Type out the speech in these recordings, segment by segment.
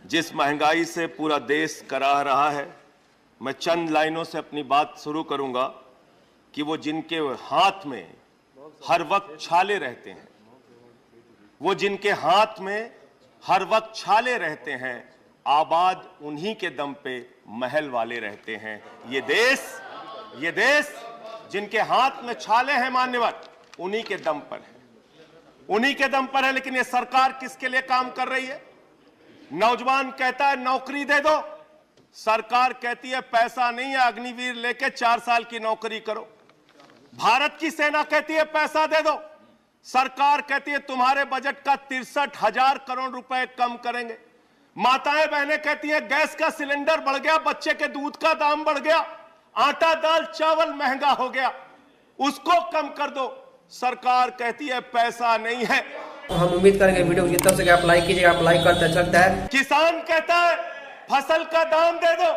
जिस महंगाई से पूरा देश कराह रहा है, मैं चंद लाइनों से अपनी बात शुरू करूंगा कि वो जिनके हाथ में हर वक्त छाले रहते हैं, वो जिनके हाथ में हर वक्त छाले रहते हैं, आबाद उन्हीं के दम पे महल वाले रहते हैं। ये देश जिनके हाथ में छाले हैं मान्यवर, उन्हीं के दम पर है, उन्हीं के दम पर है। लेकिन ये सरकार किसके लिए काम कर रही है? नौजवान कहता है नौकरी दे दो, सरकार कहती है पैसा नहीं है, अग्निवीर लेके 4 साल की नौकरी करो। भारत की सेना कहती है पैसा दे दो, सरकार कहती है तुम्हारे बजट का 63,000 करोड़ रुपए कम करेंगे। माताएं बहनें कहती हैं गैस का सिलेंडर बढ़ गया, बच्चे के दूध का दाम बढ़ गया, आटा दाल चावल महंगा हो गया, उसको कम कर दो, सरकार कहती है पैसा नहीं है। तो हम उम्मीद करेंगे वीडियो को जितना हो सके आप लाइक कीजिएगा, आप लाइक करते अच्छा लगता है। किसान कहता है फसल का दाम दे दो,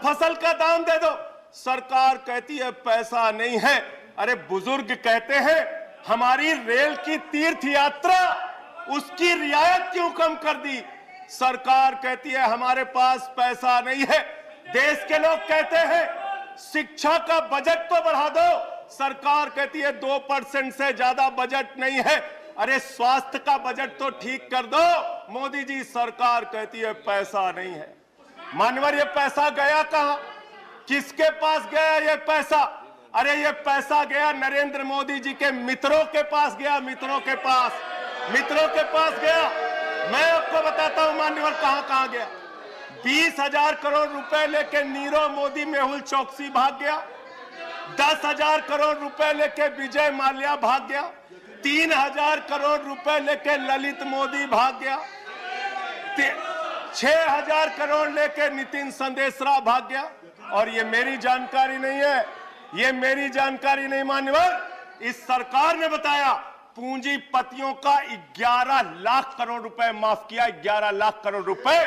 फसल का दाम दे दो, सरकार कहती है पैसा नहीं है। अरे बुजुर्ग कहते हैं हमारी रेल की तीर्थ यात्रा, उसकी रियायत क्यों कम कर दी, सरकार कहती है हमारे पास पैसा नहीं है। देश के लोग कहते हैं शिक्षा का बजट तो बढ़ा दो, सरकार कहती है 2% से ज्यादा बजट नहीं है। अरे स्वास्थ्य का बजट तो ठीक कर दो, मोदी जी, सरकार कहती है पैसा नहीं है। मानवर ये पैसा गया कहां, किसके पास गया ये पैसा? अरे ये पैसा गया नरेंद्र मोदी जी के मित्रों के पास गया, मित्रों के पास गया। मैं आपको बताता हूं मान्यवर कहां कहां गया। 20,000 करोड़ रुपए लेके नीरव मोदी, मेहुल चौकसी भाग गया। 10,000 करोड़ रुपए लेके विजय माल्या भाग गया। 3,000 करोड़ रुपए लेके ललित मोदी भाग गया। 6,000 करोड़ लेके नितिन संदेशरा भाग गया। और ये मेरी जानकारी नहीं है, ये मेरी जानकारी नहीं मान्यवर, इस सरकार ने बताया पूंजीपतियों का 11 लाख करोड़ रुपए माफ किया। 11 लाख करोड़ रुपए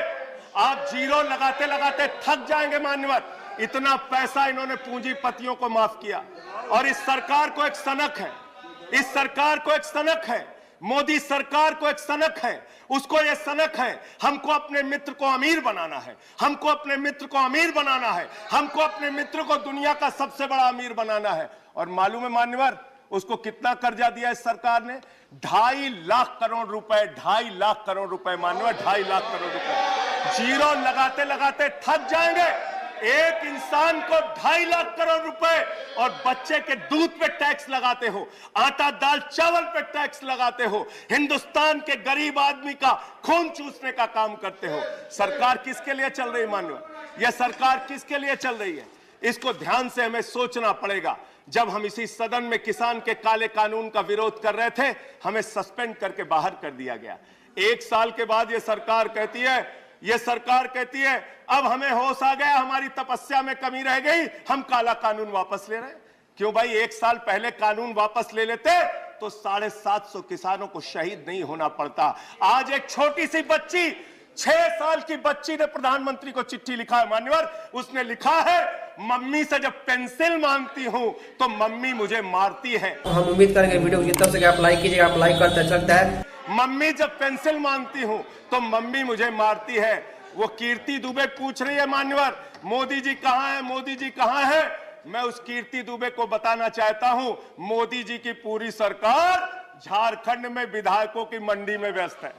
आप जीरो लगाते लगाते थक जाएंगे मान्यवर, इतना पैसा इन्होंने पूंजीपतियों को माफ किया। और इस सरकार को एक सनक है, इस सरकार को एक सनक है, मोदी सरकार को एक सनक है, उसको ये सनक है हमको अपने मित्र को अमीर बनाना है, हमको अपने मित्र को अमीर बनाना है, हमको अपने मित्र को दुनिया का सबसे बड़ा अमीर बनाना है। और मालूम है मान्यवर उसको कितना कर्जा दिया इस सरकार ने? 2.5 लाख करोड़ रुपए, 2.5 लाख करोड़ रुपए मान्यवर, 2.5 लाख करोड़ रुपए। जीरो लगाते लगाते थक जाएंगे। एक इंसान को 2.5 लाख करोड़ रुपए और बच्चे के दूध पे टैक्स लगाते हो, आटा दाल चावल पे टैक्स लगाते हो, हिंदुस्तान के गरीब आदमी का खून चूसने का काम करते हो। सरकार किसके लिए चल रही है मान्यवर? यह सरकार किसके लिए चल रही है? इसको ध्यान से हमें सोचना पड़ेगा। जब हम इसी सदन में किसान के काले कानून का विरोध कर रहे थे, हमें सस्पेंड करके बाहर कर दिया गया। 1 साल के बाद ये सरकार कहती है अब हमें होश आ गया, हमारी तपस्या में कमी रह गई, हम काला कानून वापस ले रहे हैं। क्यों भाई? 1 साल पहले कानून वापस ले लेते तो 750 किसानों को शहीद नहीं होना पड़ता। आज एक छोटी सी बच्ची, 6 साल की बच्ची ने प्रधानमंत्री को चिट्ठी लिखा है मान्यवर। उसने लिखा है मम्मी से जब पेंसिल मांगती हूं तो मम्मी मुझे मारती है। तो हम उम्मीद करेंगे वीडियो को जितना हो सके आप लाइक कीजिएगा, आप लाइक करते अच्छा लगता है। मम्मी जब पेंसिल मांगती हूं तो मम्मी मुझे मारती है। वो कीर्ति दुबे पूछ रही है मान्यवर मोदी जी कहां है, मोदी जी कहां है? मैं उस कीर्ति दुबे को बताना चाहता हूं मोदी जी की पूरी सरकार झारखंड में विधायकों की मंडी में व्यस्त है,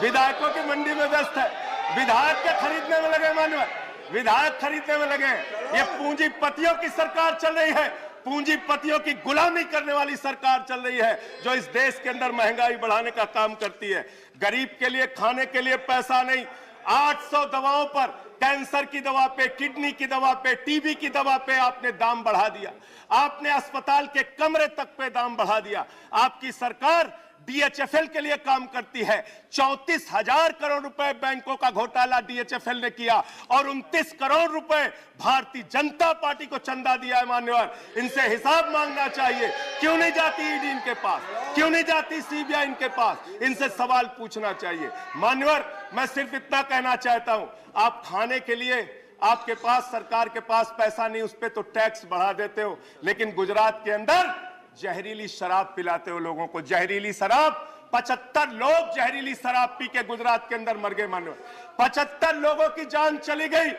विधायकों की मंडी में व्यस्त है। विधायक के खरीदने में लगे मान्यवर, विधायक खरीदने में लगे। ये पूंजीपतियों की सरकार चल रही है, पूंजीपतियों की गुलामी करने वाली सरकार चल रही है, जो इस देश के अंदर महंगाई बढ़ाने का काम करती है। गरीब के लिए खाने के लिए पैसा नहीं। 800 दवाओं पर, कैंसर की दवा पे, किडनी की दवा पे, टीबी की दवा पे आपने दाम बढ़ा दिया। आपने अस्पताल के कमरे तक पे दाम बढ़ा दिया। आपकी सरकार डीएचएफएल के लिए काम करती है। 34,000 करोड़ रुपए बैंकों का घोटाला डीएचएफएल ने किया और 29 करोड़ रुपए भारतीय जनता पार्टी को चंदा दिया है मान्यवर। इनसे हिसाब मांगना चाहिए। क्यों नहीं जाती ईडी इनके पास, क्यों नहीं जाती सीबीआई इनके पास? इनसे सवाल पूछना चाहिए मान्यवर। मैं सिर्फ इतना कहना चाहता हूं, आप खाने के लिए आपके पास, सरकार के पास पैसा नहीं, उस पर तो टैक्स बढ़ा देते हो, लेकिन गुजरात के अंदर जहरीली शराब पिलाते हो लोगों को, जहरीली शराब 75 लोग जहरीली शराब पी के गुजरात के अंदर मर गए। मानो 75 लोगों की जान चली गई।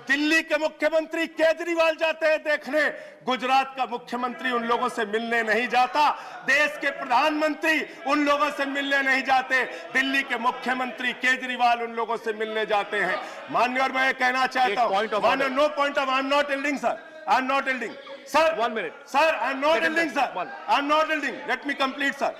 दिल्ली के मुख्यमंत्री केजरीवाल जाते हैं देखने, गुजरात का मुख्यमंत्री उन लोगों से मिलने नहीं जाता। देश के प्रधानमंत्री उन लोगों से मिलने नहीं जाते, दिल्ली के मुख्यमंत्री केजरीवाल उन लोगों से मिलने जाते हैं। माननीय, और मैं ये कहना चाहता हूं, माननीय, no point of, I am not yielding sir, I am not yielding sir, 1 minute, sir, I am not yielding sir, I am not yielding, let me complete sir,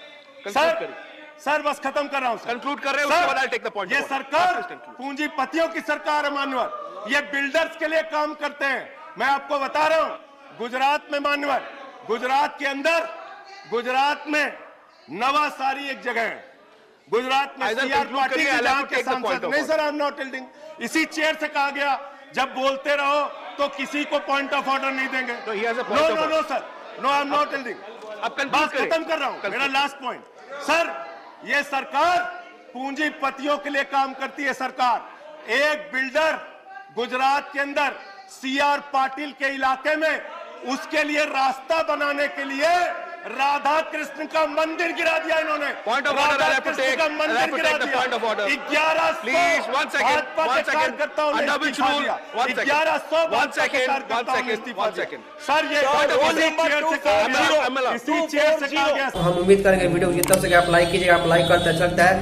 sir बस खत्म कर रहा हूं, कंक्लूड कर रहे हैं, उसके बाद I'll take the point. ये सरकार पूंजीपतियों की सरकार है मान्यवर, ये बिल्डर्स के लिए काम करते हैं। मैं आपको बता रहा हूं, गुजरात में मान्यवर, गुजरात के अंदर, गुजरात में नवासारी एक जगह है, गुजरात में सीआर पाटिल के जहां के सांसद, नहीं sir, I am not yielding, इसी चेयर से कहा गया जब बोलते रहो तो किसी को पॉइंट ऑफ ऑर्डर नहीं देंगे। No no no sir, no, I am not yielding, बात खत्म कर रहा हूं, मेरा लास्ट पॉइंट सर, ये सरकार पूंजीपतियों के लिए काम करती है। सरकार एक बिल्डर गुजरात के अंदर सीआर पाटिल के इलाके में, उसके लिए रास्ता बनाने के लिए राधा कृष्ण का मंदिर गिरा दिया इन्होंने। Point of order, Radha Krishna का मंदिर गिरा दिया। Point of order, 1100 please, 1 second, 1 second, under which rule, 1 second, 1100 1 second, sir, ये इसी चेयर से कहा गया। हम उम्मीद करेंगे वीडियो जितना हो सके आप लाइक कीजिएगा, आप लाइक करते अच्छा लगता है।